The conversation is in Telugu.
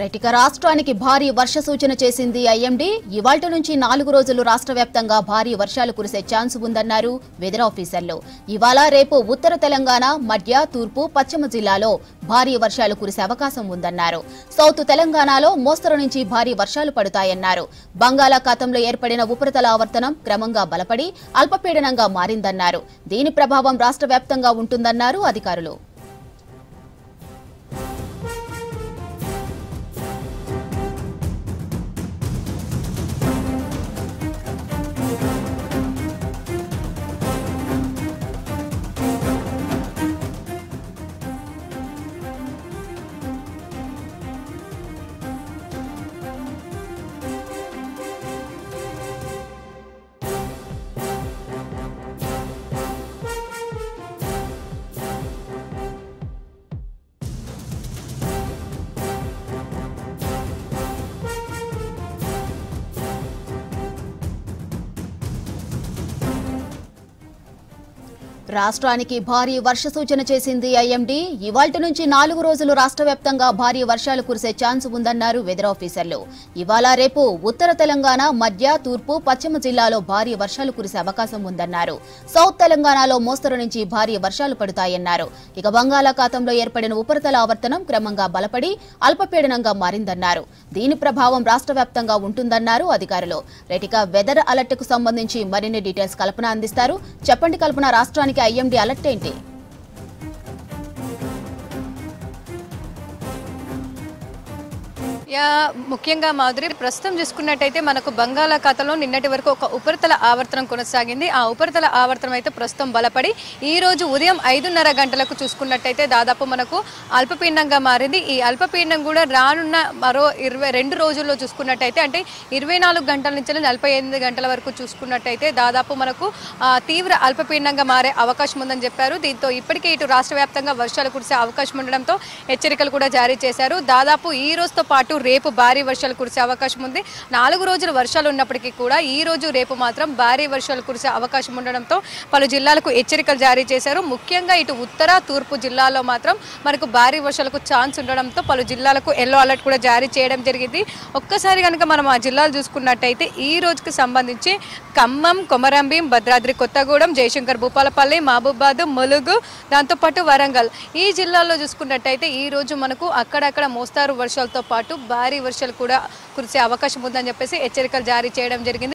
రైటిక రాష్ట్రానికి భారీ వర్ష సూచన చేసింది ఐఎండీ. ఇవాల్టి నుంచి 4 రోజులు రాష్ట్ర వ్యాప్తంగా భారీ వర్షాలు కురిసే ఛాన్స్ ఉందన్నారు వెదర్ ఆఫీసర్లు. ఇవాళ రేపు ఉత్తర తెలంగాణ, మధ్య, తూర్పు, పశ్చిమ జిల్లాలో భారీ వర్షాలు కురిసే అవకాశం ఉందన్నారు. సౌత్ తెలంగాణలో మోస్తరు నుంచి భారీ వర్షాలు పడతాయన్నారు. బంగాళాఖాతంలో ఏర్పడిన ఉపరితల ఆవర్తనం క్రమంగా బలపడి అల్పపీడనంగా మారిందన్నారు. దీని ప్రభావం రాష్ట్ర వ్యాప్తంగా ఉంటుందన్నారు అధికారులు. రాష్ట్రానికి భారీ వర్ష సూచన చేసింది ఐఎండీ. ఇవాల్టి నుంచి 4 రోజులు రాష్ట్ర వ్యాప్తంగా భారీ వర్షాలు కురిసే ఛాన్స్ ఉందన్నారు వెదర్ ఆఫీసర్లు. ఇవాళ రేపు ఉత్తర తెలంగాణ, మధ్య, తూర్పు, పశ్చిమ జిల్లాలో భారీ వర్షాలు కురిసే అవకాశం ఉందన్నారు. సౌత్ తెలంగాణలో మోస్తరు నుంచి భారీ వర్షాలు పడతాయన్నారు. ఇక బంగాళాఖాతంలో ఏర్పడిన ఉపరితల ఆవర్తనం క్రమంగా బలపడి అల్పపీడనంగా మారిందన్నారు. దీని ప్రభావం రాష్ట్ర వ్యాప్తంగా ఉంటుందన్నారు అధికారులు. రైటిక వెదర్ అలర్ట్ కు సంబంధించి మరిన్ని డీటెయిల్స్ కల్పన అందిస్తారు. చెప్పండి కల్పన, రాష్ట్రానికి ఐఎండీ అలర్ట్ ఏంటి? ముఖ్యంగా మాధురి, ప్రస్తుతం చూసుకున్నట్టయితే మనకు బంగాళాఖాతంలో నిన్నటి వరకు ఒక ఉపరితల ఆవర్తనం కొనసాగింది. ఆ ఉపరితల ఆవర్తనం అయితే ప్రస్తుతం బలపడి ఈ రోజు ఉదయం 5:30 గంటలకు చూసుకున్నట్టయితే దాదాపు మనకు అల్పపీడనంగా మారింది. ఈ అల్పపీడనం కూడా రానున్న మరో 22 రోజుల్లో చూసుకున్నట్టయితే, అంటే 24 గంటల నుంచి 48 గంటల వరకు చూసుకున్నట్టయితే దాదాపు మనకు తీవ్ర అల్పపీడనంగా మారే అవకాశం ఉందని చెప్పారు. దీంతో ఇప్పటికే ఇటు రాష్ట్ర వ్యాప్తంగా వర్షాలు కురిసే అవకాశం ఉండడంతో హెచ్చరికలు కూడా జారీ చేశారు. దాదాపు ఈ రోజుతో పాటు రేపు భారీ వర్షాలు కురిసే అవకాశం ఉంది. 4 రోజులు వర్షాలు ఉన్నప్పటికీ కూడా ఈ రోజు రేపు మాత్రం భారీ వర్షాలు కురిసే అవకాశం ఉండడంతో పలు జిల్లాలకు హెచ్చరికలు జారీ చేశారు. ముఖ్యంగా ఇటు ఉత్తర, తూర్పు జిల్లాలో మాత్రం మనకు భారీ వర్షాలకు ఛాన్స్ ఉండడంతో పలు జిల్లాలకు ఎల్లో అలర్ట్ కూడా జారీ చేయడం జరిగింది. ఒక్కసారి కనుక మనం ఆ జిల్లాలు చూసుకున్నట్టయితే ఈ రోజుకి సంబంధించి ఖమ్మం, కొమరంభీం, భద్రాద్రి కొత్తగూడెం, జయశంకర్ భూపాలపల్లి, మహబూబాద్, ములుగు, దాంతోపాటు వరంగల్ ఈ జిల్లాల్లో చూసుకున్నట్టయితే ఈ రోజు మనకు అక్కడక్కడ మోస్తారు వర్షాలతో పాటు భారీ వర్షాలు కూడా కురిసే అవకాశం ఉందని చెప్పేసి హెచ్చరికలు జారీ చేయడం జరిగింది.